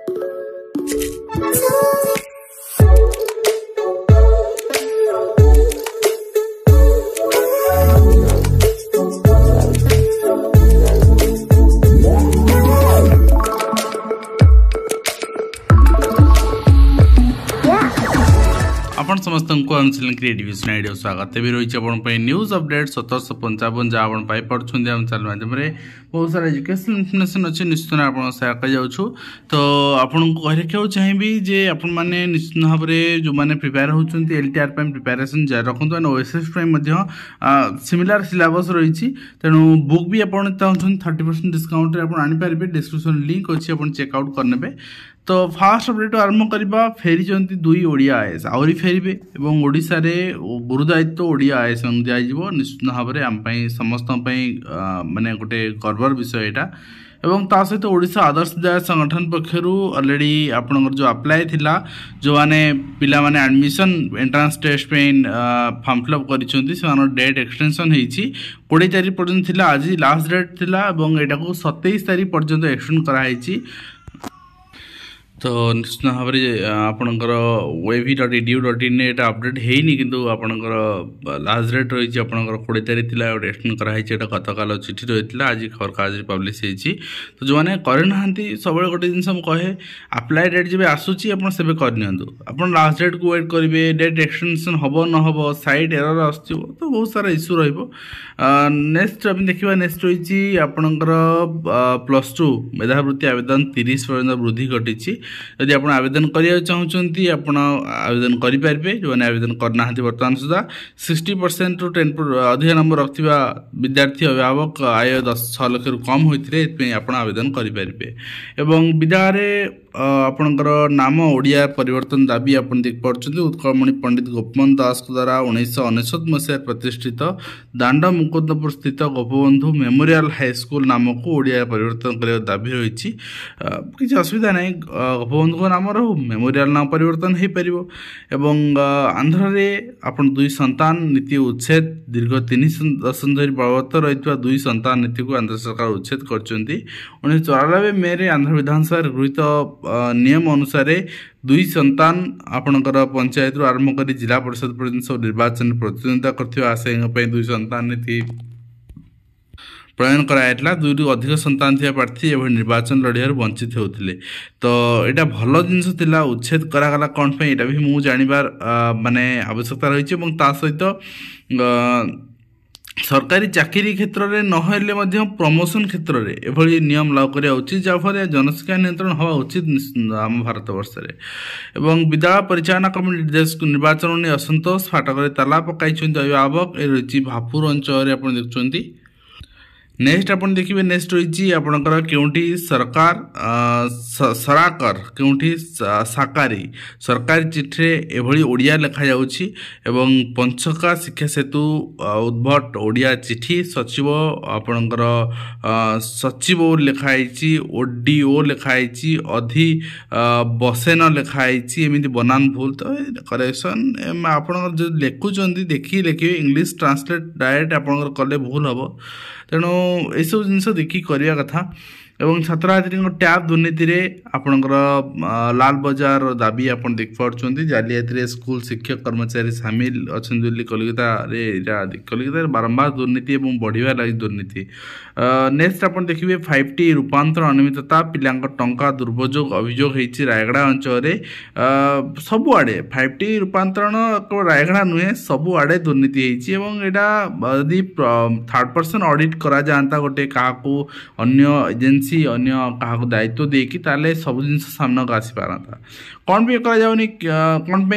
आपण समस्त creative idea स्वागत भी रही है न्यूज अपडेट 1755 जहाँ आप पाइपुं आम चैनल माध्यम बहुत सारा एजुकेशनल इनफर्मेशन अच्छे निश्चित आप सेयार कर तो आपको कह रखा चाहिए जे आपण मैंने निश्चित भाव में जो मैंने प्रिपेयर होती LTR प्रिपेरेसन जारी रखुद OSS सिमिलर सिलेबस रही तेणु बुक भी आप चाहते 30% डिस्काउंट आनीपारे डिस्क्रिप्शन लिंक अच्छी आप चेकआउट करने तो फास्ट अपडेट आरंभ करवा फेरी दुई ओडिया आईएएस आहरी फेरबे और ओडिशा रे गुरुदायित्व ओडिया आईएएस दिज्व निश्चित भाव में आम समस्त माने गोटे गर्वर विषय यहाँ एवं ता सहित ओडिशा आदर्श विद्यालय संगठन पक्षर ऑलरेडी आपनकर जो अप्लाई थिला जो माने पिला माने एडमिशन एंट्रांस टेस्ट पे फॉर्म फिलअप करिसेंती से डेट एक्सटेंशन हेची 20 तारीख पर्यंत थिला आज लास्ट डेट थिला एवं एटा को 27 तारीख पर्यंत एक्सटेंड करा हेची तो निश्चित भाव में आपणकर web.edu.in एटा अपडेट हेनी किंतु आपणकर लास्ट डेट रही आपणकर 20 तारीख थिला एक्सटेंड कराई एटा गतकाल चिठी रही आज खबर कागज पब्लिश होती तो जो मैंने करना सब गोटे जिन कहे अप्लाई डेट जब आसूची आप करनी आप लास्ट डेट को वेट करेंगे डेट एक्सटेंशन हम न हम साइट एरर आस तो बहुत सारा इश्यू नेक्स्ट देखा नेक्स्ट रही आपणकर +2 मेधावृत्ति आवेदन 30 पर्यंत वृद्धि घटी यदि आप आवेदन करने चाहते आप आवेदन करेंगे जो मैंने आवेदन करना बर्तमान सुधा 60% ରୁ 10 अधिक नंबर रखा विद्यार्थी अभिभावक आय 6 लाख रु कम होते आप आवेदन करेंगे एवं विद्यालय आपणकर नाम ओडिया परिवर्तन दाबी आप देख पार्टी उत्कलमणि पंडित गोपबंधु दास द्वारा 1999 मसीह प्रतिष्ठित दांड मुकुंदपुर स्थित गोपबंधु मेमोरियल हाईस्कूल नाम को ओडिया परिवर्तन कर दाबी रही किसी असुविधा ना गोपबंधु नाम रो मेमोरियल नाम परिवर्तन हो पार एवं आंध्र में आपण 2 संतान नीति उच्छेद दीर्घ 3 दशक धरी बलवत्तर रही 2 संतान नीति को आंध्र सरकार उच्छेद कर 1994 मे रे आंध्र विधानसभा गृहीत नियम अनुसार 2 संतान आपणकर पंचायत आरंभ कर जिला परिषद पर्यटन सब निर्वाचन प्रतिद्वंदिता करथिबा आशय 2 संतान नीति प्रयन कराइला 2 रु अधिक संतान थिया प्रार्थी एवं निर्वाचन लड़ियार वंचित होते तो यहाँ भल जिनस उच्छेद करागला कौन पे यहाँ भी मुझे जानिबार माने आवश्यकता रही सहित सरकारी चाकरी क्षेत्र में नहले प्रमोशन क्षेत्र में एभली नियम लागू करा उचित जहाँफल जनसंख्या नियंत्रण हवा उचित आम भारत वर्ष में विद्यालय परिचालना कमिटी निर्देश निर्वाचन ने असंतोष फाटक ताला पकाई अभिभावक रही भापुर अंचल आप देखुं नेक्स्ट आप देखिए नेक्स्ट रही आपणकर केउंठी सरकार सराकर केउंठी साकारी सरकारी चिठी एभली ओडिया लिखा जाउछि एवं पंचका शिक्षा सेतु उद्भट ओडिया चिठी सचिव आपणकर सचिव लिखाई ओडीओ लिखाई अधि बसेन लिखाई एमती बनान भूल तो करेक्शन आपणकर जो लिखुंट देखिए लिखे इंग्लिश ट्रांसलेट डायरेक्ट आपणकर कले भूल हम तेणु यू जिन देखिए करवा कथा एवं छात्री टैब दुर्नीति आपणकर लाल बजार दाबी आप देख पार्टी जालियाती स्कूल शिक्षक कर्मचारी सामिल अच्छा कलिकता बारंबार दुर्नीति और बढ़िया लगी दुर्नीति नेक्स्ट आप देखिए 5T रूपांतर अनियमितता पिला टंका दुर्भोग अभियोग होती रायगड़ा अंचल सबुआड़े 5T रूपांतरण रायगड़ा नुहे सबुआड़े दुर्नीति यहाँ यदि 3rd पर्सन ऑडिट करा जाता गोटे क्या अन्य एजेंसी अन्य क्या दायित्व देकी ताले सब जिन सामना को आसी पारता कौन भी कौन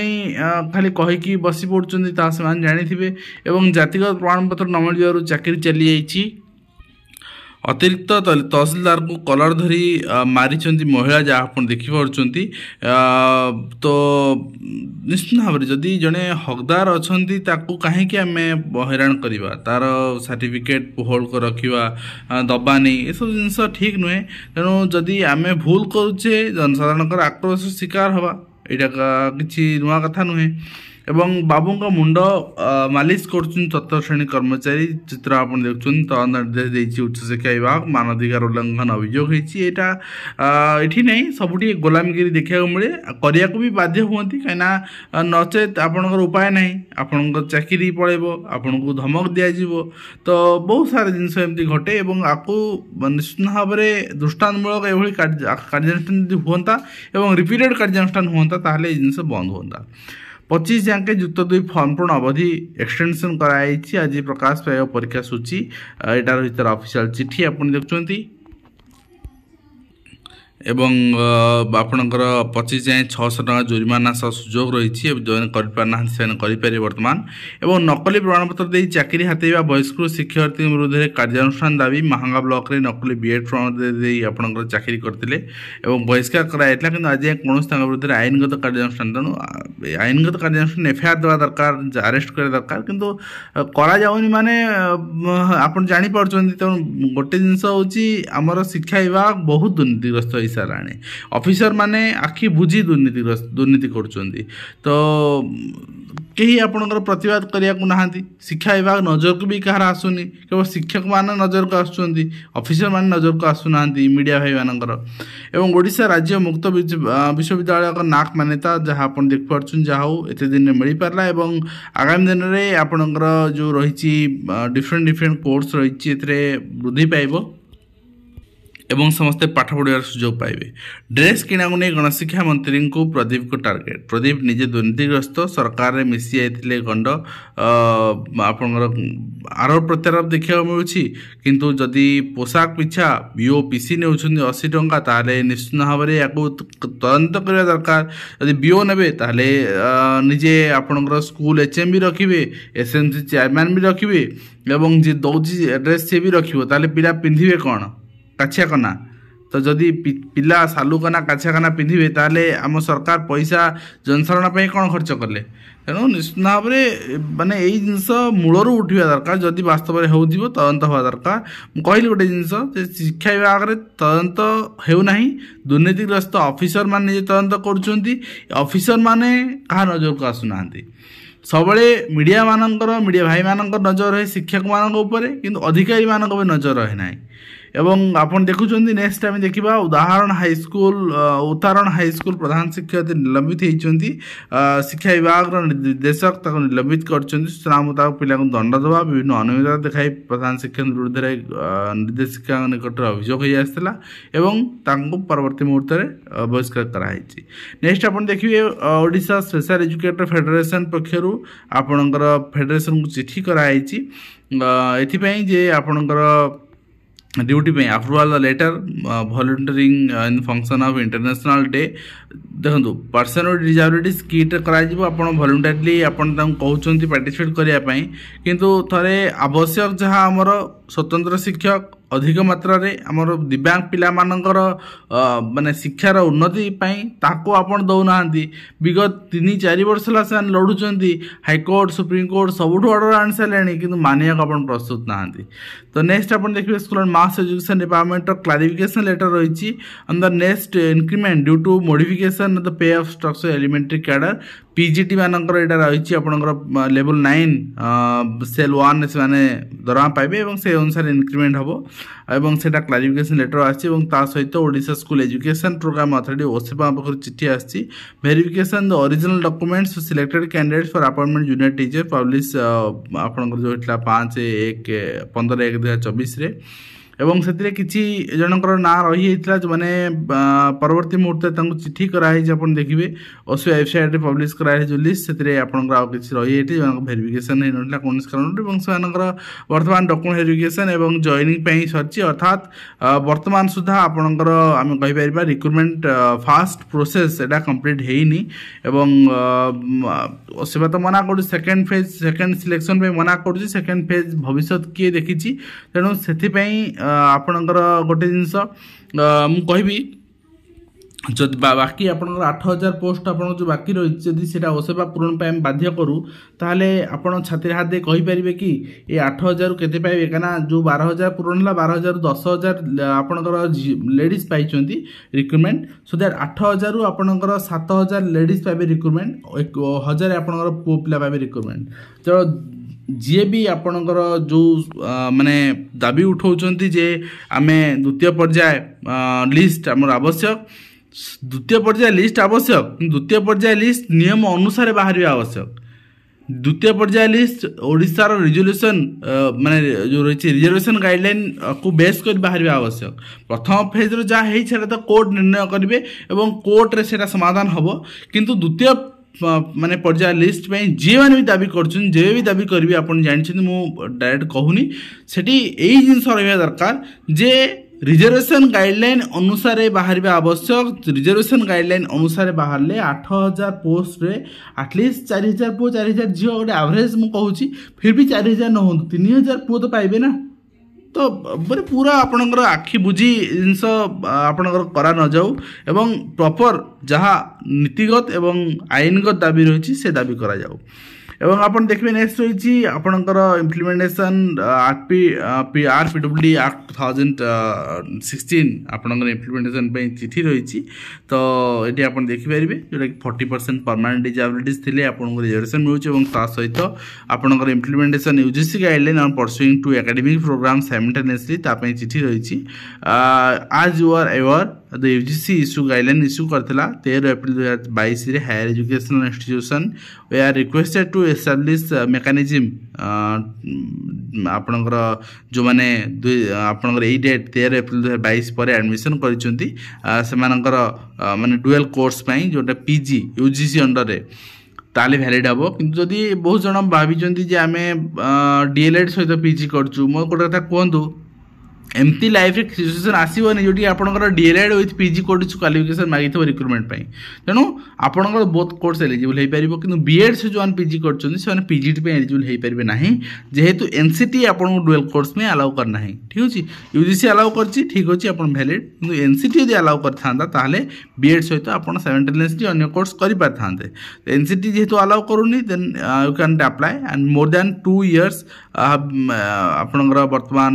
खाली कहीकि बसी पड़ुंट जानी एवं जातिगत प्रमाणपत्र न मिलू चाकरी चली जाइए अतिरिक्त तहसीलदार को कलर धरी मारी महिला जहाँ आप देखिपी तो निश्चित भाव में जदि जड़े हकदार अच्छा कहीं आम हैरान करवा तार सर्टिफिकेट होल्ड कर रखा दबा नहीं ये सब जिन ठीक नुहे तेणु जदि आम भूल करुचे जनसाधारण आक्रोश शिकार हवा यहाँ किसी नुआ कथा नुहे एवं बाबू मुंड मालिश कर 14 श्रेणी कर्मचारी चित्र आप देखुं तदंत निर्देश उच्च शिक्षा विभाग मानवाधिकार उल्लंघन अभियोग होती नहीं सबुठी गोलामगिरी देखा मिले करने को भी बाध्य हमें कहीं नचेत आपणकर उपाय ना आपण चाकरी पड़ेब आपन को धमक दिज्व तो बहुत सारा जिनस एमती घटे और आपको निश्चित भाव में दृष्टान्तमूलक ये कार्यानुष्ठान हाँ और रिपीटेड कार्यानुष्ठान हाँ जिनस बंद हाँ 25 जाके युक्त 2 फॉर्म पूर्ण अवधि एक्सटेंशन कराई आज प्रकाश पाइब परीक्षा सूची यार भर ऑफिशियल चिठी आप देखुं एवं आपणकर 25 जाए 600 टका जुर्माना सह सुजोग रही जो करें वर्तमान एवं नकली प्रमाणपत्र दे चाकरी हाथेवा बहिष्कृत शिक्षार्थी विरुद्ध में कार्यानुष्ठान दाबी महांगा ब्लॉक रे नकली बीएड प्रमाणपत्र आपणकर चाकरी करते बहिष्कार कराइला कि आज कौन विरुद्ध आईनगत कार्यानुष्ठान तेणु आईनगत कार्यानुष्ठान एफआईआर देवा दरकार अरेस्ट करा दरकार किंतु कराऊनी माने आप जापर तेणु गोटे जिनस होमर शिक्षा विभाग बहुत दुर्नीतिग्रस्त सारे ऑफिसर माने आखि बुझी दुर्नीति कर तो कहीं आपणकर प्रतिवाद करने को नहांती शिक्षा विभाग नजर को भी कहार आसुनी केवल शिक्षक मान नजर को आसुंच ऑफिसर मान नजर को आसुना मीडिया भाई मानकर एवं ओडिशा राज्य मुक्त विश्वविद्यालय का नाक मान्यता जहाँ आप देखिपुँ जहाँ हो एत दिन मिल पारा और आगामी दिन में आपणकर जो रही डिफरेंट कोर्स रही वृद्धि पाइब एवं समस्ते पाठ पढ़ार सुजोग पाइबे ड्रेस किणा को नहीं गणशिक्षा मंत्री को प्रदीप को टार्गेट प्रदीप निजे दुर्नीतिग्रस्त सरकार में मिसी जाते गंड आपणकर आरोप प्रत्यारोप देखा मिलूँ किंतु जदि पोशाक पिछा बीओ पीसी ने 80 टंका ताले निश्चित भाव में या तदंत करने दरकार जदि बीओ ने ताले निजे आपणकर स्कूल एचएम भी रखिए एसएमसी चेयरमैन भी रखिए एवं जी दौची ड्रेस सी भी रखिए ताले पिला पिंधिबे कौन काछिया कना तो जदि पिला सालू कना काछिया कना पिंधिबे ताले आम सरकार पैसा जनसाधारण पे कौन खर्च कले तेणु निश्चित भाव में माने यही जिनस मूलर उठा दरकार जदि वास्तव में हो तदंत हवा दरकार कहली गोटे जिनस शिक्षा विभाग में तदंत होना दुर्नीतिग्रस्त ऑफिसर मान तदंत करफिसर माने कहा नजर को आसुना सब मीडिया मानकर मीडिया भाई मानकर नजर रहे शिक्षक मान किंतु अधिकारी मानक नजर रहे ना एवं आपन देखुं नेक्स्ट टाइम देखा उदाहरण हाईस्कूल प्रधान शिक्षक निलंबित होती शिक्षा विभाग निर्देशक निलंबित कर सूचना मुताबिक पिला दंड देवा विभिन्न अनियमितता देखाई प्रधान शिक्षक विरुद्ध निर्देशिका निकट अभियोग हो आसाला एवं परवर्ती मुहूर्त में बहिष्कार कराई। नेक्स्ट आप देखिए ओडिशा स्पेशल एजुकेटर फेडरेशन पक्षर आपणकर फेडरेशन को चिठी कराई एथि आपणकर ड्यूटी पे approval letter volunteering in function of international day देखो पर्सन विथ डिसेबिलिटीज किट कर वॉलंटियरली कहते पार्टिसिपेट करने किंतु थरे आवश्यक जहाँ आमर स्वतंत्र शिक्षक अधिक मात्रा रे आमर दिव्यांग पिला मानकर माने शिक्षार उन्नति ताको आपण दौना विगत 3-4 वर्ष है लड़ुंट हाईकोर्ट सुप्रीमकोर्ट सबुठ अर्डर आनी सारे कि मानिया आप प्रस्तुत ना तो नेक्स्ट आप देखिए school and mass education department clarification letter रही on the next increment due to modification the pay of structure elementary cadre PGT मानकर यहाँ रही आपंकर लेवल 9 सेल 1 से माने दरमा पाइबे से अनुसार इंक्रीमेंट हम से क्लारिफिकेशन लेटर आसी सहित Odisha school education programme authority OSEPA पाखर चिठी आसी verification the original documents selected candidates for appointment junior teacher publish आपंकर जो 5/1/2024 एवं से किसी जनकर ना रही जो मैंने परवर्ती मुहूर्त चिठी कराई देखिए ओसो वेबसाइट पब्लिश कराई जो लिस्ट से किसी रही जो भेरिफिकेशन होता कौन कारण से बर्तमान डॉक्यूमेंट वेरिफिकेशन और जॉइनिंग सरी अर्थात बर्तमान सुधा आपंकर आम कहीपर रिक्रुटमेंट फास्ट प्रोसेस एटा कंप्लीट होनी सेवा तो मना कर सेकेंड फेज सेकेंड सिलेक्शन पे मना कर सेकेंड फेज भविष्य किए देखी तेणु से आपणकर गोटे जिनस मुझे जदि बाकी आपंकर 8,000 पोस्ट आप जो बाकी रही जदि से असेवा पूरण पर बाध्य करूँ ताहले आपण छाती हाथ दे कहींपारे कि ये 8,000 केते पाइबे कना जो 12,000 पूरण है 12,000 10,000 आपंकर ladies pi recruitment so that 8,000 रु आपंकर 7,000 लेडीज पाइबे रिक्रुटमेंट 1,000 आपंकर पुओ पिला पाइबे रिक्रुटमेंट तो जी भी आपणकर जो माने दाबी उठाउछंती जे आमे द्वितीय पर्याय लिस्ट आमर आवश्यक द्वितीय पर्याय लिस्ट आवश्यक द्वितीय पर्याय लिस्ट नियम अनुसार बाहर आवश्यक द्वितीय पर्याय लिस्ट ओडिशार रिजोल्यूशन माने जो रही रिजर्वेशन गाइडलाइन को बेस कर बाहर आवश्यक प्रथम फेज रो जा है तो कोर्ट निर्णय करेंगे और कोर्ट रे सेटा समाधान हम किंतु द्वितीय माने पर्याय लिस्ट में जी मैंने भी दाबी करछन जे भी दाबी करेंगे आप जानते मु डायरेक्ट कहूनी सेठी यही जिनस रहा दरकार जे रिजर्वेशन गाइडलाइन अनुसार बाहर आवश्यक रिजर्वेशन गाइडलाइन अनुसार बाहर 8,000 पोस्ट रे एटलिस्ट 4,000 पुओ 4,000 झील गोटे एवरेज मुझे फिर भी 4,000 न हो 3,000 पुओ तो पाइबे ना तो बोले पूरा आपणकर आखि बुझी जिनस आपणकर करा न जाऊ एवं प्रॉपर जहाँ नीतिगत एवं आईनगत दाबी रही से दाबी करा जाऊ एवं आपन देखबे नेक्स्ट रही आपणकर इम्प्लीमेंटेशन आरपीडब्ल्यूडी एक्ट 2016 आपणकर इम्प्लीमेंटेशन पे चिठी रही तो ये आप देखिपारे जोटा कि 40% परमानेंट डिजेबिलिटीज थे आपको रिजर्वेशन मिलूँ सहित आपणकर implementation UGC guideline on pursuing two academic programme simultaneously तापई चिठी रही आज you are ever the UGC issue guideline issue करथिला 13 एप्रिल 2022 रे higher educational institution were requested to establish mechanism आपणकर जो माने आपणकर ए डेट 13 एप्रिल 2022 पर एडमिशन करिसेंती सेमानकर माने डुअल कोर्स पई जोटा पीजी यूजीसी अंडर रे ताले वैलिड हम किंतु जदि बहुत जन भाभी आम डीएलएड सहित पीजी करचु मो गोटे कथा कहतु एमती लाइफ रे सिचुएशन आसबनी जोटी आपंकर DElEd with PG course qualification मागी रिक्रुटमेंट तेणु आपंकर बोथ कोर्स एलिजिबल हो पार कि बीएड से जो पीजी कर पीजीटी पे एलिजिबल हो पारे ना जेहेतु एनसीटी आपको डुअल कोर्स में अलाउ करना है ठीक अच्छे यूजीसी अलाउ कर ठीक अच्छे आप वैलिड कि एनसीटी यदि अलाउ करता बीएड सहित आप साइमल्टेनियसली अन्य कोर्स करें एनसीटी जेहेतु अलाउ करूनी then you can apply and more than 2 years आपणकर वर्तमान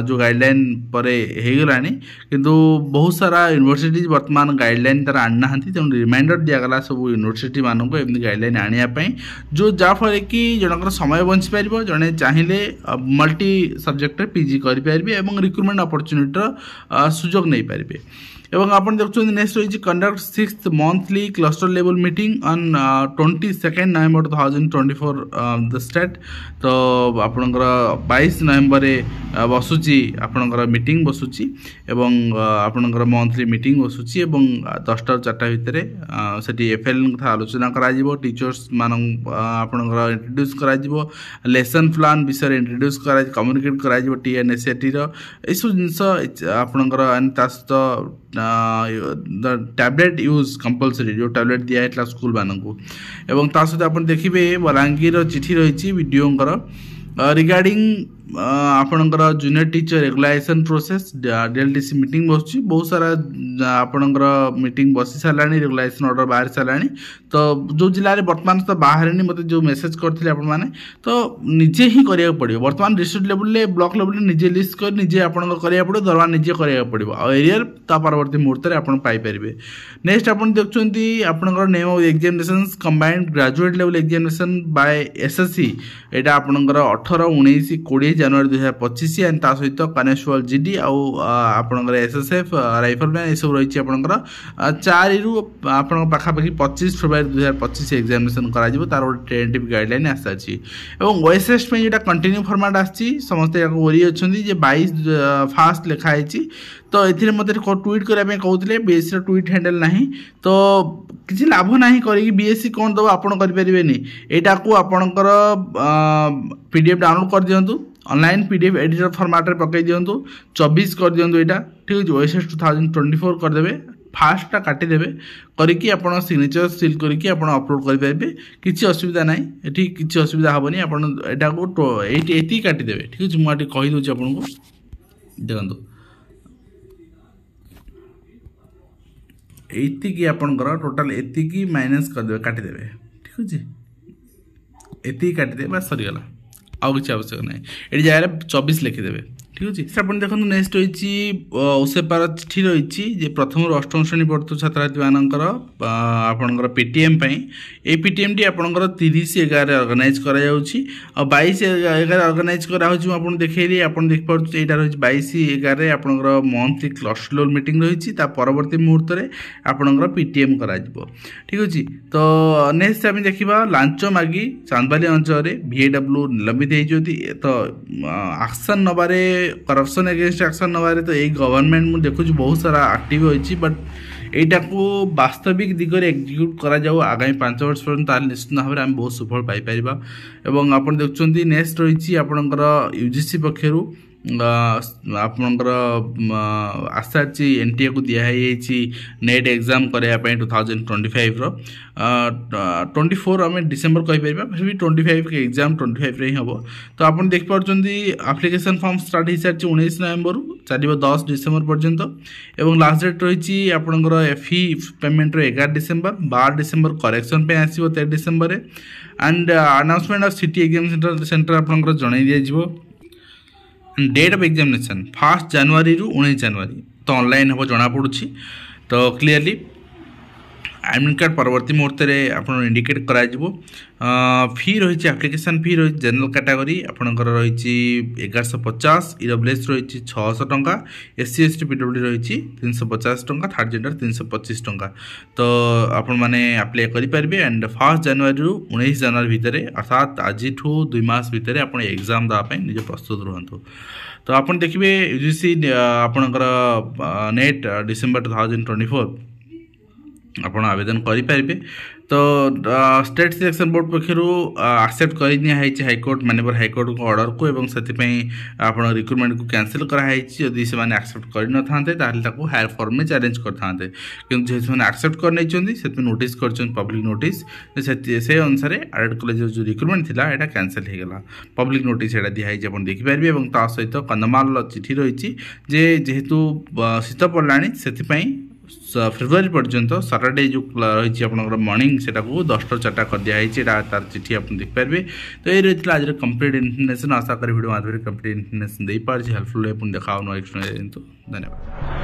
जो गाइडलाइन परे हेगलानी किंतु बहुत सारा यूनिवर्सिटी वर्तमान गाइडलाइन तार आनी ना तेणु रिमाइंडर दिगला सब यूनिवर्सिटी मानक एमती गाइडलाइन आने जो जहाँफल कि जनकर समय बंची पार जड़े चाहिए मल्टी सब्जेक्ट पीजी करेंगे और रिक्रुटमेंट अपॉर्चुनिटी सुजोग नहीं पारे एवं आप देखते नेक्स्ट रही conduct 6th monthly cluster level meeting on 22 November 2024 the state तो आपणकर 22 नवंबर बसुची आपणकर मीटिंग बसुची एवं आपणकर मंथली मीटिंग बसुची एवं 10टा 4टा भितर सेठी एफएल कथा आलोचना करा जिवो टीचर्स मान आपणकर इंट्रोड्यूस करा जिवो लेसन प्लान विषय इंट्रोड्यूस करा कम्युनिकेट करा जिवो टीएनएसएटी रो एसु जिंस आपणकर तास्त टैबलेट यूज कंपलसरी जो टैबलेट दिया है स्कूल मानक एवं ता सहित आप देखिए बलांगीर चिठी रही वीडियो रिगार्डिंग आपणकर junior teacher regularisation process DLTC meeting बस बहुत सारा आपणकर मीटिंग बसी सारा रेगुलाइजेशन ऑर्डर बाहर सारा तो जो जिले में बर्तमान तो बाहर मत जो मेसेज करते आपने तो निजे ही करा पड़ो बर्तमान डिस्ट्रिक्ट लेवल ब्लॉक लेवल निजे लिस्ट कर निजे आप करा पड़ो दरवा निजे करा पड़ो एरियर परवर्त मुहूर्त में आप पाइपर नेक्स्ट आप देखते आपंकर name of examination combined graduate level examination by SSC यहाँ आपंकर 18, 19, 20 जनवरी 2025 एंड ता सहित कनेस्टेबल जीडी आपंकर एसएसएफ राइफलमैन ये सब रही आपंकर 4 रु आप पाखापाखि 25 फेब्रुआरी 2025 एग्जामिनेशन तार गोटे टेंटेटिव गाइडलाइन आसी और ओएसएस में जो कंटिन्यू फॉर्मेट आसी समस्ते ओरी अच्छा 22 फास्ट लिखाई तो ये मत ट्वीट करने कहते बीएससी ट्वीट हैंडल ना तो किसी लाभ ना करी बीएससी कौन दब आप करें यहाँ को आपणकर पीडीएफ डाउनलोड कर दिंतु ऑनलाइन पीडीएफ एडिटर फॉर्मेट में पकई दिंतु 24 कर दिंतु यहाँ ठीक है ओएसएस 2024 करदे फास्टा काटिदेवे करके आप सिग्नेचर सील करके आप अपलोड करेंगे किसी असुविधा ना ये किसी असुविधा हेनी आपटा को ये काटिदेवे ठीक है मुझे कहीदे आपको देखो एतिकी आपणकर टोटाल एतिकी माइनस करदे काटिदेवे ठीक अच्छे एतिकी काटिदे बस सरीगला आउ किसी आवश्यक ना ये जगह 24 लिखिदेवे ठीक अच्छे आप देखो नेक्स्ट रही ओसेपार चिठी रही प्रथम अष्टम श्रेणी पढ़ु छात्र छात्री मानकर आपणकर पेटीएम ये पीटीएम टी आपणकर 30/11 ऑर्गेनाइज करा जाउछि और 22/11 ऑर्गेनाइज करा होछि आपन देखैली आपन देख पारछु एटा रही 22/11 आपणकर मंथली क्लस्टर मीटिंग रही परवर्ती मुहूर्त में आपणकर पीटीएम करा जिवो ठीक अच्छे तो नेक्स्ट आम देखा लांच मागी चांदबाली अंचल VAW निलंबित होती तो एक्शन नबारे करप्शन एगेंस्ट एक्शन नबारे तो यही गवर्नमेंट मुझे देखुँ बहुत सारा एक्टिव होती बट यहीटा को वास्तविक दिगरे एक्जिक्यूट करा जाऊ आगामी 5 वर्ष पर्यंत निश्चित भाव में आम बहुत सुफल पाइपर एवं आप देखुं नेक्स्ट रही आपणकर UGC पक्षर आपणकर आशा NTA को दिखाई नेट एग्जाम करने 2025 24 आम डिसेम्बर कहीपर फिर भी 25 के एग्जाम 25 ही हम तो आप देखिए एप्लिकेशन फॉर्म स्टार्ट हो सारी 19 नवंबर चलो 10 डिसेम्बर पर्यंत एवं लास्ट डेट रही आपणकर fee payment 11 December 12 December correction पे आसो 13 December and announcement of city exam centre आपणकर जन दिज्व डेट ऑफ एग्जामिनेशन 1 जनवरी रु 19 जनवरी तो ऑनलाइन हम जना पड़ी तो क्लीयरली एडमिट कार्ड परवर्ती मुहूर्त में आप इंडिकेट करा फी रही एप्लिकेशन फी रही जनरल कैटेगरी आपंकर रही 1150 EWS रही 600 टंका SC ST PWD रही 350 टंका थर्ड जेंडर 325 टंका तो आपण मैंने अप्लाई करेंगे एंड 1 जनवरी रु 19 जनवरी भितर अर्थात आज 2 मास भितर आप एग्जाम देवाई निज प्रस्तुत रुहतु तो आप देखिए UGC आपणकर नेट डिसेम्बर 2024 आपण आवेदन करेंगे तो स्टेट सिलेक्शन बोर्ड पक्षर एक्सेप्ट कर दिखाई हाईकोर्ट माननीय हाईकोर्ट को ऑर्डर को एवं से आप रिक्रुटमेंट को कैंसिल कराई जदि से एक्सेप्ट कर न था हायर फॉर्म में चैलेंज करते कि जेहतु एक्सेप्ट कर नोटिस कर पब्लिक नोटिस से अनुसार आरएड कॉलेज जो रिक्रुटमेंट था यहाँ कैंसिल हो गला पब्लिक नोटिस यहाँ दिखाई आप देखिपारे और ता सहित कंधमाल चिठी रही जेहेतु शीत पड़ा से फेब्रुआरी पर्यंत सैटरडे जो रही आपंकर मॉर्निंग से 10 टा 4 कर दिखाई तार चिठी आप देखिपारे तो ये रही आज कंप्लीट इन्फॉर्मेशन आशा करी वीडियो माध्यम कंप्लीट इन्फॉर्मेशन दे पारे हेल्पफुल देखा नेक्स्ट धन्यवाद।